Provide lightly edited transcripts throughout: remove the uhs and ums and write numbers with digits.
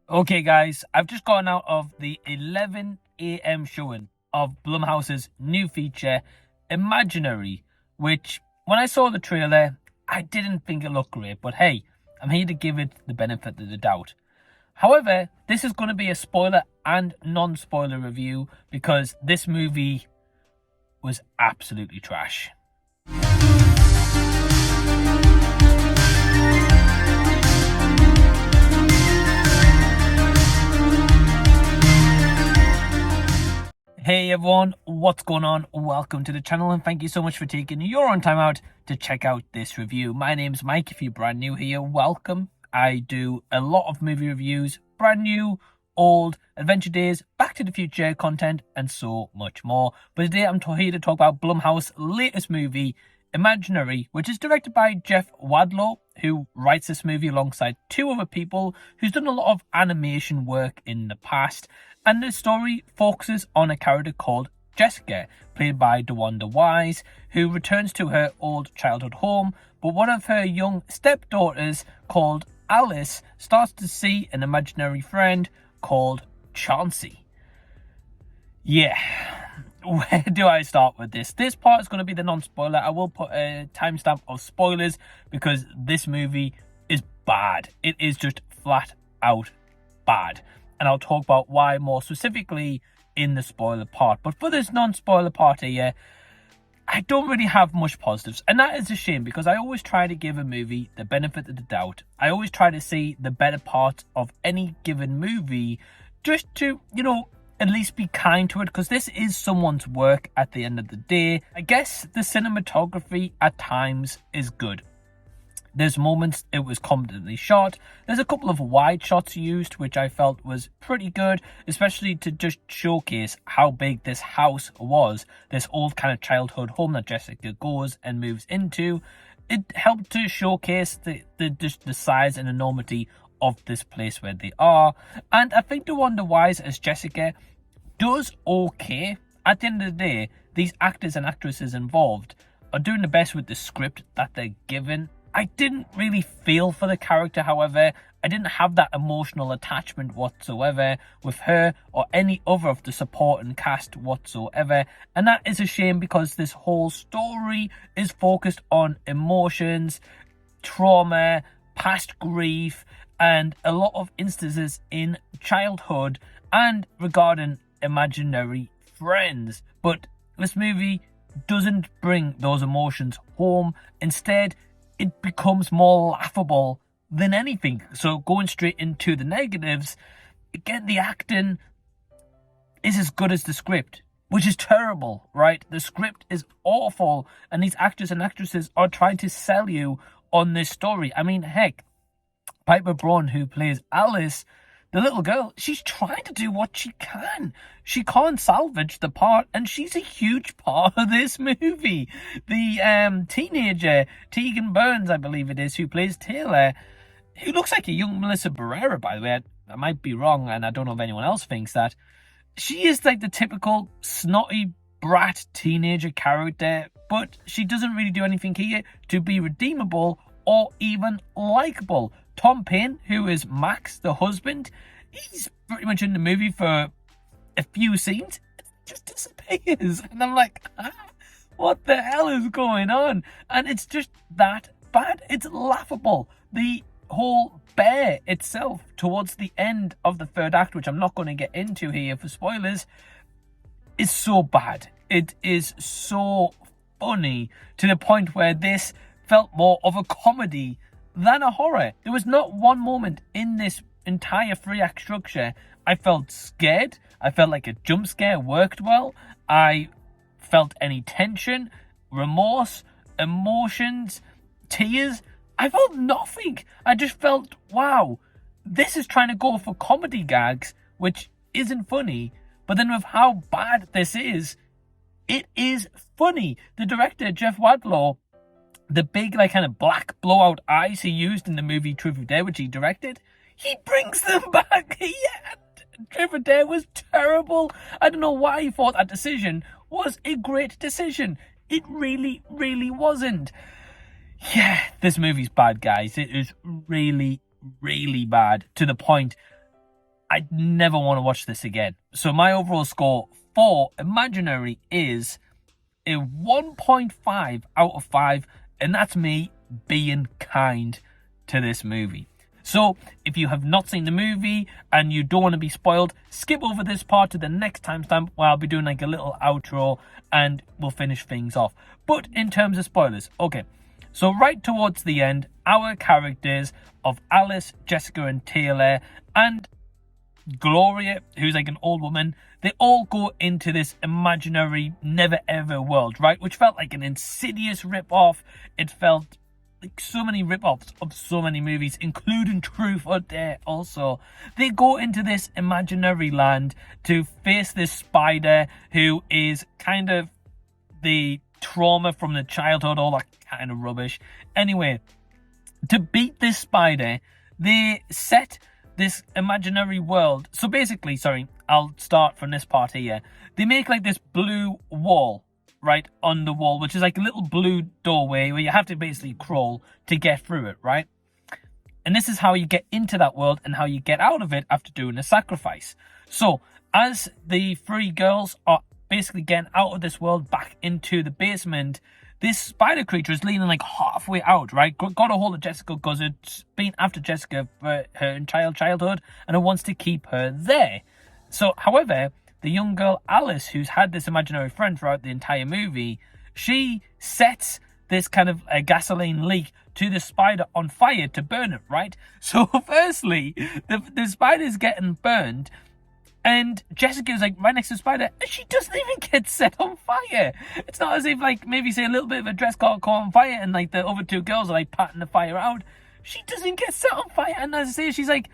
Okay, guys, I've just gotten out of the 11 a.m. showing of Blumhouse's new feature, Imaginary, which, when I saw the trailer, I didn't think it looked great, but hey, I'm here to give it the benefit of the doubt. However, this is going to be a spoiler and non-spoiler review because this movie was absolutely trash. Hey everyone, what's going on? Welcome to the channel and thank you so much for taking your own time out to check out this review. My name's Mike. If you're brand new here, welcome. I do a lot of movie reviews, brand new, old, Adventure Days, Back to the Future content, and so much more. But today I'm here to talk about Blumhouse's latest movie, Imaginary, which is directed by Jeff Wadlow, who writes this movie alongside two other people who's done a lot of animation work in the past. And the story focuses on a character called Jessica, played by DeWanda Wise, who returns to her old childhood home, but one of her young stepdaughters, called Alice, starts to see an imaginary friend called Chauncey. Yeah, where do I start with this? This part is going to be the non-spoiler. I will put a timestamp of spoilers because this movie is bad. It is just flat out bad. And I'll talk about why more specifically in the spoiler part. But for this non-spoiler part here, I don't really have much positives. And that is a shame because I always try to give a movie the benefit of the doubt. I always try to see the better parts of any given movie just to, at least be kind to it, because this is someone's work at the end of the day. I guess the cinematography at times is good. There's moments it was competently shot. There's a couple of wide shots used, which I felt was pretty good, especially to just showcase how big this house was. This old kind of childhood home that Jessica goes and moves into. It helped to showcase the size and enormity of this place where they are. And I think DeWanda Wise as Jessica does okay. At the end of the day, these actors and actresses involved are doing the best with the script that they're given. I didn't really feel for the character, however. I didn't have that emotional attachment whatsoever with her or any other of the supporting cast whatsoever. And that is a shame because this whole story is focused on emotions, trauma, past grief, and a lot of instances in childhood and regarding imaginary friends. But this movie doesn't bring those emotions home. Instead, it becomes more laughable than anything. So going straight into the negatives, again, the acting is as good as the script, which is terrible, right? The script is awful, and these actors and actresses are trying to sell you on this story. I mean, heck, Pyper Braun, who plays Alice, the little girl, she's trying to do what she can. She can't salvage the part, and she's a huge part of this movie. The teenager, Taegen Burns, I believe it is, who plays Taylor, who looks like a young Melissa Barrera, by the way. I might be wrong, and I don't know if anyone else thinks that. She is like the typical snotty brat teenager character, but she doesn't really do anything here to be redeemable or even likable. Tom Payne, who is Max, the husband, he's pretty much in the movie for a few scenes, just disappears. And I'm like, what the hell is going on? And it's just that bad. It's laughable. The whole bear itself, towards the end of the third act, which I'm not going to get into here for spoilers, is so bad. It is so funny to the point where this felt more of a comedy than a horror. There was not one moment in this entire three-act structure I felt scared. I felt like a jump scare worked well. I felt any tension, remorse, emotions, tears. I felt nothing. I just felt, wow, this is trying to go for comedy gags, which isn't funny. But then with how bad this is, it is funny. The director, Jeff Wadlow, the big, kind of black blowout eyes he used in the movie Truth or Dare, which he directed, he brings them back. Truth or Dare was terrible. I don't know why he thought that decision was a great decision. It really, really wasn't. Yeah, this movie's bad, guys. It is really, really bad, to the point I'd never want to watch this again. So my overall score for Imaginary is a 1.5 out of 5, and that's me being kind to this movie. So if you have not seen the movie and you don't want to be spoiled, skip over this part to the next timestamp where I'll be doing like a little outro and we'll finish things off. But in terms of spoilers, okay, so right towards the end, our characters of Alice, Jessica and Taylor and Gloria, who's like an old woman, they all go into this imaginary never ever world, right? Which felt like an insidious rip-off. It felt like so many rip-offs of so many movies, including Truth or Dare also. They go into this imaginary land to face this spider who is kind of the trauma from the childhood, all that kind of rubbish. Anyway, to beat this spider, they set this imaginary world. So basically, sorry, I'll start from this part here. They make like this blue wall, right, on the wall, which is like a little blue doorway where you have to basically crawl to get through it, right? And this is how you get into that world and how you get out of it after doing a sacrifice. So as the three girls are basically getting out of this world back into the basement, this spider creature is leaning like halfway out, right? Got a hold of Jessica because it's been after Jessica for her entire childhood and it wants to keep her there. So, however, the young girl Alice, who's had this imaginary friend throughout the entire movie, she sets this kind of a gasoline leak to the spider on fire to burn it, right? So firstly, the spider's getting burned and Jessica's like right next to the spider and she doesn't even get set on fire. It's not as if like maybe say a little bit of a dress caught on fire and like the other two girls are like patting the fire out. She doesn't get set on fire, and as I say, she's like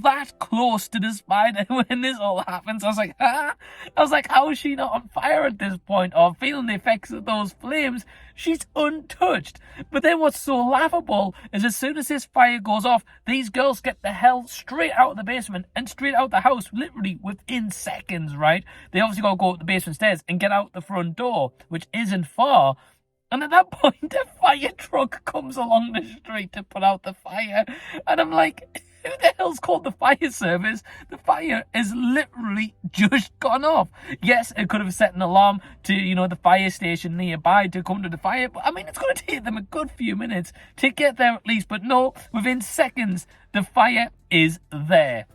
that close to the spider when this all happens. I was like, how is she not on fire at this point or feeling the effects of those flames? She's untouched. But then what's so laughable is as soon as this fire goes off, these girls get the hell straight out of the basement and straight out the house, literally within seconds, right? They obviously got to go up the basement stairs and get out the front door, which isn't far. And at that point, a fire truck comes along the street to put out the fire. And I'm like, who the hell's called the fire service? The fire is literally just gone off. Yes, it could have set an alarm to, the fire station nearby to come to the fire. But I mean, it's going to take them a good few minutes to get there at least. But no, within seconds, the fire is there.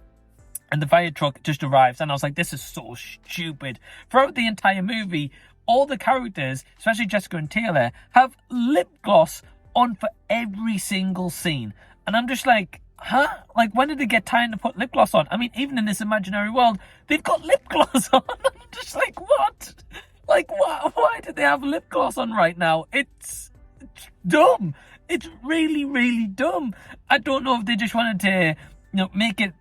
And the fire truck just arrives. And I was like, this is so stupid. Throughout the entire movie, all the characters, especially Jessica and Taylor, have lip gloss on for every single scene. And I'm just like, huh? Like, when did they get time to put lip gloss on? I mean, even in this imaginary world, they've got lip gloss on. I'm just like, what? Like, why did they have lip gloss on right now? It's dumb. It's really, really dumb. I don't know if they just wanted to, make it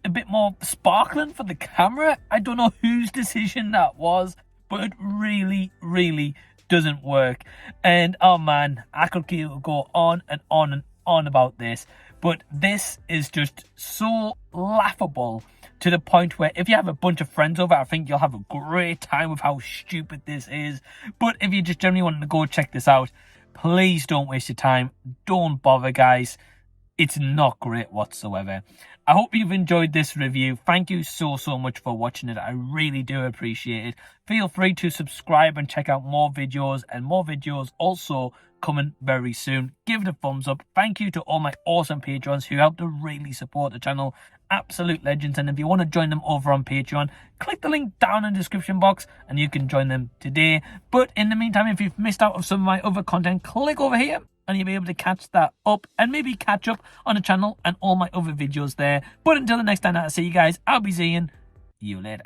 a bit more sparkling for the camera. I don't know whose decision that was. But it really, really doesn't work. And oh man, I could go on and on and on about this. But this is just so laughable to the point where if you have a bunch of friends over, I think you'll have a great time with how stupid this is. But if you just generally want to go check this out, please don't waste your time. Don't bother, guys. It's not great whatsoever. I hope you've enjoyed this review. Thank you so much for watching it. I really do appreciate it. Feel free to subscribe and check out more videos, and more videos also coming very soon. Give it a thumbs up. Thank you to all my awesome patrons who help to really support the channel. Absolute legends. And if you want to join them over on Patreon, click the link down in the description box and you can join them today. But in the meantime, if you've missed out on some of my other content, click over here and you'll be able to catch that up and maybe catch up on the channel and all my other videos there. But until the next time I see you guys, I'll be seeing you later.